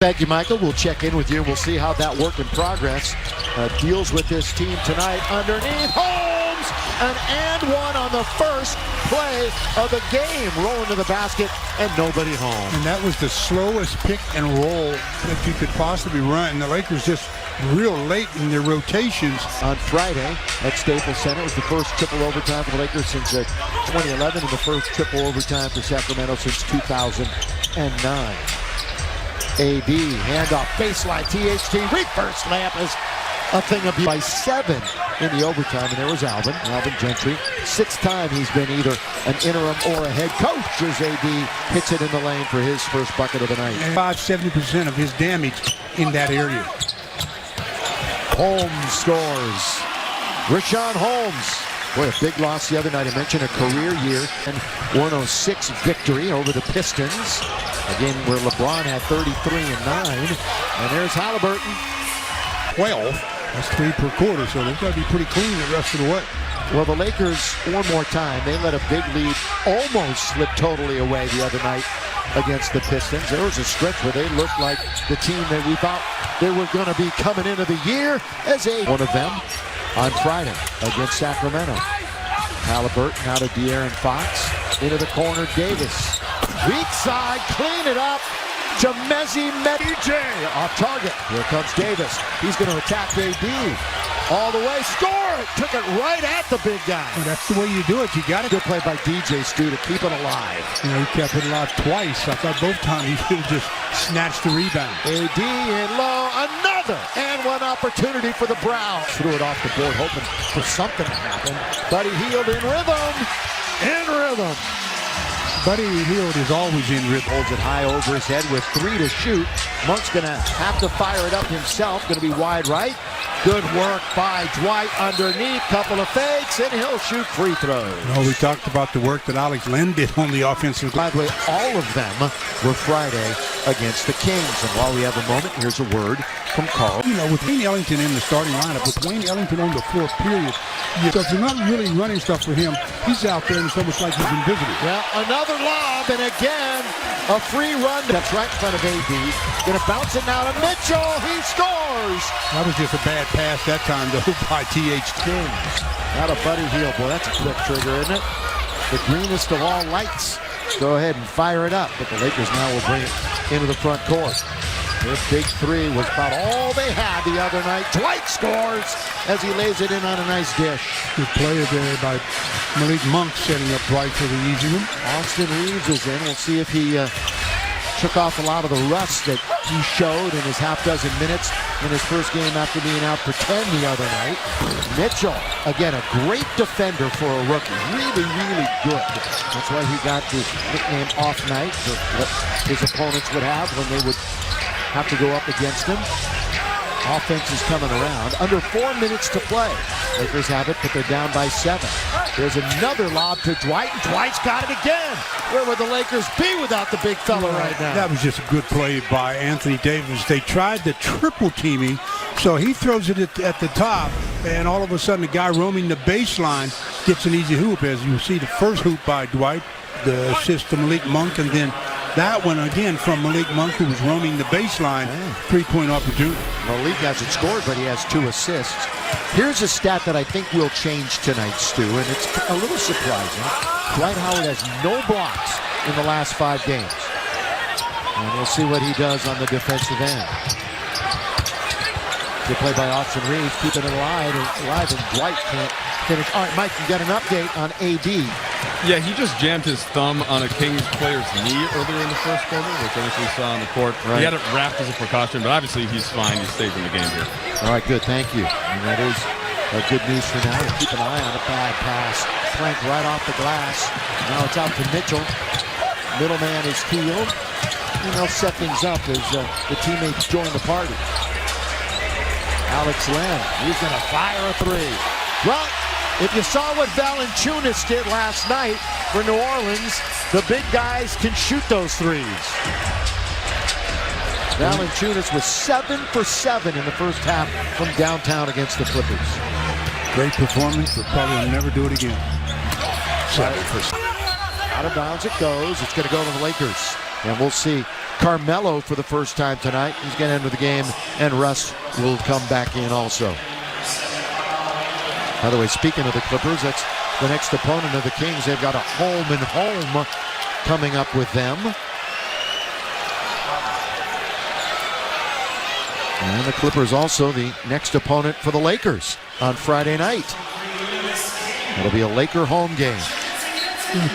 Thank you, Michael. We'll check in with you. We'll see how that work in progress deals with this team tonight. Underneath, Holmes, an and one on the first play of the game. Rolling to the basket and nobody home. And that was the slowest pick and roll that you could possibly run. And the Lakers just real late in their rotations. On Friday at Staples Center, it was the first triple overtime for the Lakers since 2011 and the first triple overtime for Sacramento since 2009. AD, handoff, baseline, THT, reverse layup is a thing of by 7 in the overtime. And there was Alvin Gentry. 6th time he's been either an interim or a head coach as AD hits it in the lane for his first bucket of the night. 70% of his damage in that area. Holmes scores. Richaun Holmes. Boy, a big loss the other night. I mentioned a career year and 106 victory over the Pistons. Again, where LeBron had 33 and 9. And there's Halliburton. 12. That's 3 per quarter, so they've got to be pretty clean the rest of the way. Well, the Lakers, one more time, they let a big lead almost slip totally away the other night against the Pistons. There was a stretch where they looked like the team that we thought they were going to be coming into the year as one of them on Friday against Sacramento. Halliburton out of De'Aaron Fox. Into the corner, Davis. Weak side, clean it up. Jamezi DJ off target. Here comes Davis. He's going to attack AD. All the way, score it! Took it right at the big guy. Well, that's the way you do it. You got it. Good play by DJ Stu to keep it alive. You know, he kept it alive twice. I thought both times he should have just snatched the rebound. AD in low, another and one opportunity for the Browns. Threw it off the board, hoping for something to happen. But he healed in rhythm. In rhythm. Buddy Hield is always in rhythm. Holds it high over his head with 3 to shoot. Monk's going to have to fire it up himself. Going to be wide right. Good work by Dwight underneath. Couple of fakes, and he'll shoot free throws. No, we talked about the work that Alex Len did on the offensive. By the way, all of them were Friday against the Kings. And while we have a moment, here's a word from Carl. You know, with Wayne Ellington in the starting lineup, with Wayne Ellington on the fourth period, because they're not really running stuff for him. He's out there, and it's almost like he's invisible. Well, another lob, and again, a free run. That's right in front of AD. Gonna bounce it now to Mitchell. He scores. That was just a bad pass that time, though, by THT. Not a Buddy Hield. Boy, that's a quick trigger, isn't it? The greenest of all lights. Go ahead and fire it up. But the Lakers now will bring it into the front court. Their big 3 was about all they had the other night. Dwight scores as he lays it in on a nice dish. Good play there by Malik Monk, setting up Dwight for the easy one. Austin Reeves is in. We'll see if he took off a lot of the rust that he showed in his half-dozen minutes in his first game after being out for 10 the other night. Mitchell, again, a great defender for a rookie. Really, really good. That's why he got the nickname Off Night, that his opponents would have when they would have to go up against him. Offense is coming around. Under 4 minutes to play. Lakers have it, but they're down by 7. There's another lob to Dwight, and Dwight's got it again. Where would the Lakers be without the big fella right now? That was just a good play by Anthony Davis. They tried the triple teaming, so he throws it at the top, and all of a sudden the guy roaming the baseline gets an easy hoop. As you see, the first hoop by Dwight, the assist to Malik Monk, and then that one again from Malik Monk, who was roaming the baseline. 3-point opportunity. Malik hasn't scored, but he has 2 assists. Here's a stat that I think will change tonight, Stu, and it's a little surprising. Dwight Howard has no blocks in the last 5 games. And we'll see what he does on the defensive end. Good play by Austin Reeves, keeping it alive, and Dwight can't finish. All right, Mike, you got an update on AD. Yeah, he just jammed his thumb on a Kings player's knee earlier in the first quarter, which obviously we saw on the court. Right. He had it wrapped as a precaution, but obviously he's fine. He stays in the game here. All right, good. Thank you. And that is good news for now. We'll keep an eye on a bad pass. Plank right off the glass. Now it's out to Mitchell. Middleman is healed. And they'll set things up as the teammates join the party. Alex Len, he's going to fire a 3. Well, if you saw what Valanciunas did last night for New Orleans, the big guys can shoot those 3s. Valanciunas was 7 for 7 in the first half from downtown against the Clippers. Great performance, but probably will never do it again. 7 for 7. Out of bounds it goes. It's going to go to the Lakers. And we'll see Carmelo for the first time tonight. He's going to enter the game, and Russ will come back in also. By the way, speaking of the Clippers, that's the next opponent of the Kings. They've got a home and home coming up with them. And the Clippers also the next opponent for the Lakers on Friday night. It'll be a Laker home game.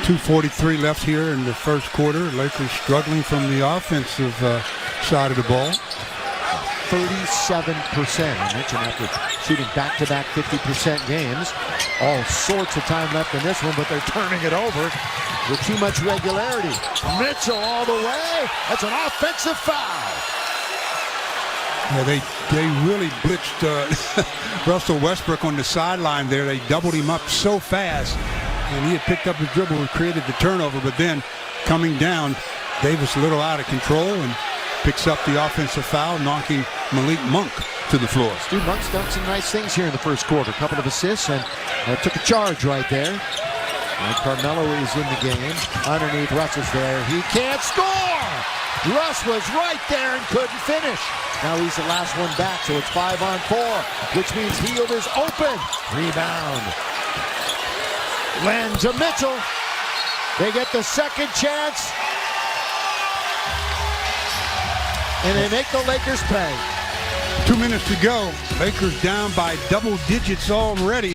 2:43 left here in the first quarter. Lakers struggling from the offensive side of the ball. 37%. I mentioned after shooting back-to-back 50% games. All sorts of time left in this one, but they're turning it over with too much regularity. Mitchell all the way. That's an offensive foul. Yeah, they really blitzed Russell Westbrook on the sideline there. They doubled him up so fast, and he had picked up his dribble and created the turnover, but then coming down, Davis a little out of control and picks up the offensive foul, knocking Malik Monk to the floor. Stu Monk's done some nice things here in the first quarter. A couple of assists and took a charge right there. And Carmelo is in the game. Underneath, Russ is there. He can't score! Russ was right there and couldn't finish. Now he's the last one back, so it's 5-on-4, which means Hield is open. Rebound. Len to Mitchell. They get the second chance. And they make the Lakers pay. 2 minutes to go. Lakers down by double digits already.